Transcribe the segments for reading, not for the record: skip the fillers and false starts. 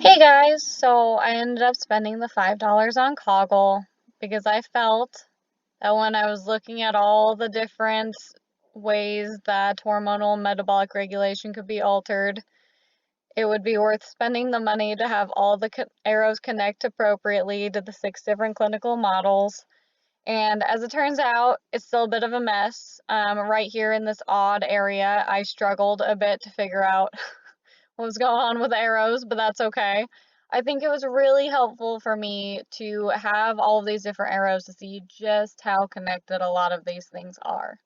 Hey guys, so I ended up spending the $5 on Coggle because I felt that when I was looking at all the different ways that hormonal and metabolic regulation could be altered, it would be worth spending the money to have all the arrows connect appropriately to the 6 different clinical models. And as it turns out, it's still a bit of a mess. Right here in this odd area, I struggled a bit to figure out what was going on with arrows, but that's okay. I think it was really helpful for me to have all of these different arrows to see just how connected a lot of these things are.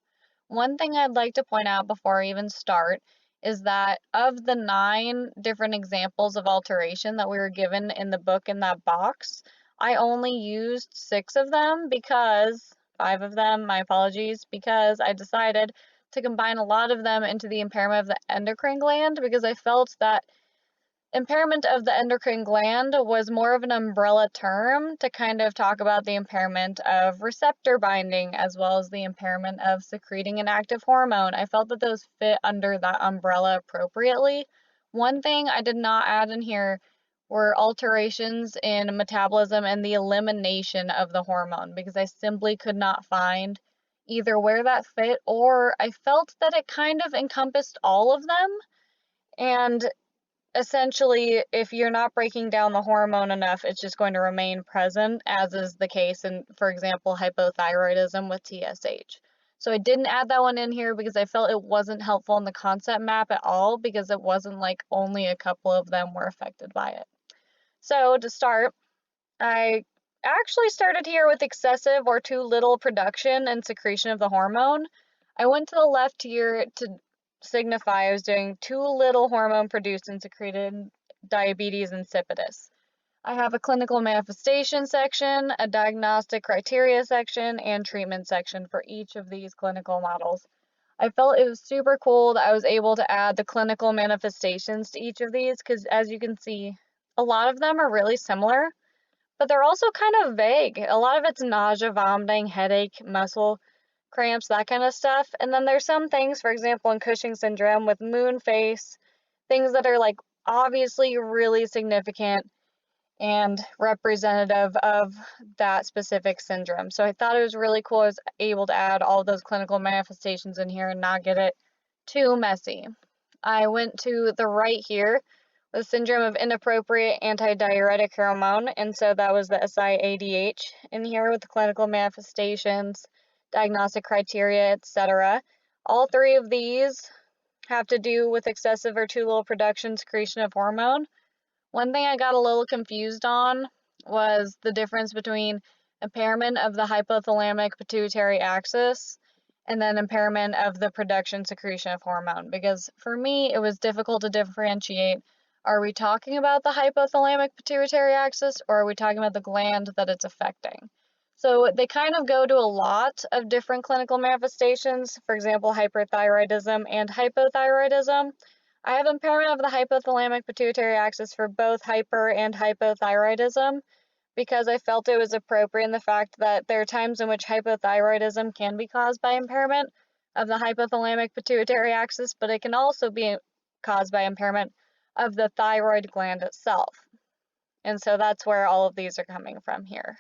One thing I'd like to point out before I even start is that of the 9 different examples of alteration that we were given in the book in that box, I only used 6 of them because, 5 of them, my apologies, because I decided to combine a lot of them into the impairment of the endocrine gland because I felt that impairment of the endocrine gland was more of an umbrella term to kind of talk about the impairment of receptor binding as well as the impairment of secreting an active hormone. I felt that those fit under that umbrella appropriately. One thing I did not add in here were alterations in metabolism and the elimination of the hormone because I simply could not find either where that fit or I felt that it kind of encompassed all of them. And essentially, if you're not breaking down the hormone enough, it's just going to remain present, as is the case in, for example, hypothyroidism with TSH. So I didn't add that one in here because I felt it wasn't helpful in the concept map at all because it wasn't like only a couple of them were affected by it. So to start, I actually started here with excessive or too little production and secretion of the hormone. I went to the left here to signify I was doing too little hormone produced and secreted in diabetes insipidus. I have a clinical manifestation section, a diagnostic criteria section, and treatment section for each of these clinical models. I felt it was super cool that I was able to add the clinical manifestations to each of these because, as you can see, a lot of them are really similar, but they're also kind of vague. A lot of it's nausea, vomiting, headache, muscle cramps, that kind of stuff. And then there's some things, for example, in Cushing syndrome with moon face, things that are like obviously really significant and representative of that specific syndrome. So I thought it was really cool I was able to add all of those clinical manifestations in here and not get it too messy. I went to the right here, the syndrome of inappropriate antidiuretic hormone, and so that was the SIADH in here with the clinical manifestations, diagnostic criteria, etc. All 3 of these have to do with excessive or too little production secretion of hormone. One thing I got a little confused on was the difference between impairment of the hypothalamic pituitary axis and then impairment of the production secretion of hormone, because for me it was difficult to differentiate. Are we talking about the hypothalamic pituitary axis or are we talking about the gland that it's affecting? So they kind of go to a lot of different clinical manifestations, for example, hyperthyroidism and hypothyroidism. I have impairment of the hypothalamic pituitary axis for both hyper and hypothyroidism because I felt it was appropriate in the fact that there are times in which hypothyroidism can be caused by impairment of the hypothalamic pituitary axis, but it can also be caused by impairment of the thyroid gland itself. And so that's where all of these are coming from here.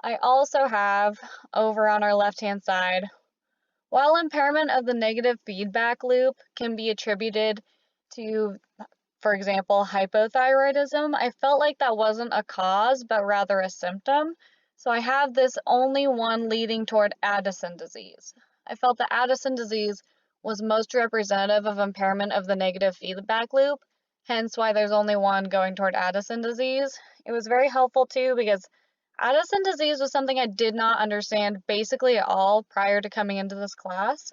I also have, over on our left-hand side, while impairment of the negative feedback loop can be attributed to, for example, hypothyroidism, I felt like that wasn't a cause, but rather a symptom. So I have this only one leading toward Addison disease. I felt that Addison disease was most representative of impairment of the negative feedback loop, hence why there's only one going toward Addison disease. It was very helpful too because Addison disease was something I did not understand basically at all prior to coming into this class.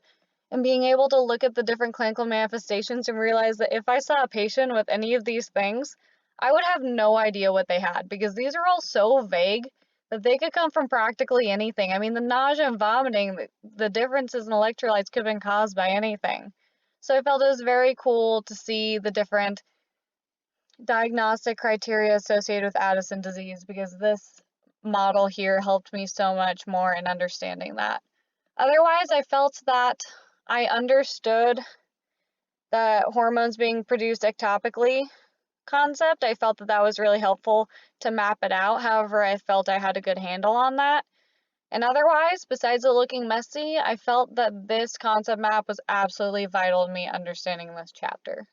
And being able to look at the different clinical manifestations and realize that if I saw a patient with any of these things, I would have no idea what they had because these are all so vague that they could come from practically anything. I mean, the nausea and vomiting, the differences in electrolytes could have been caused by anything. So I felt it was very cool to see the different diagnostic criteria associated with Addison disease because this model here helped me so much more in understanding that. Otherwise, I felt that I understood the hormones being produced ectopically concept. I felt that that was really helpful to map it out. However, I felt I had a good handle on that. And otherwise, besides it looking messy, I felt that this concept map was absolutely vital to me understanding this chapter.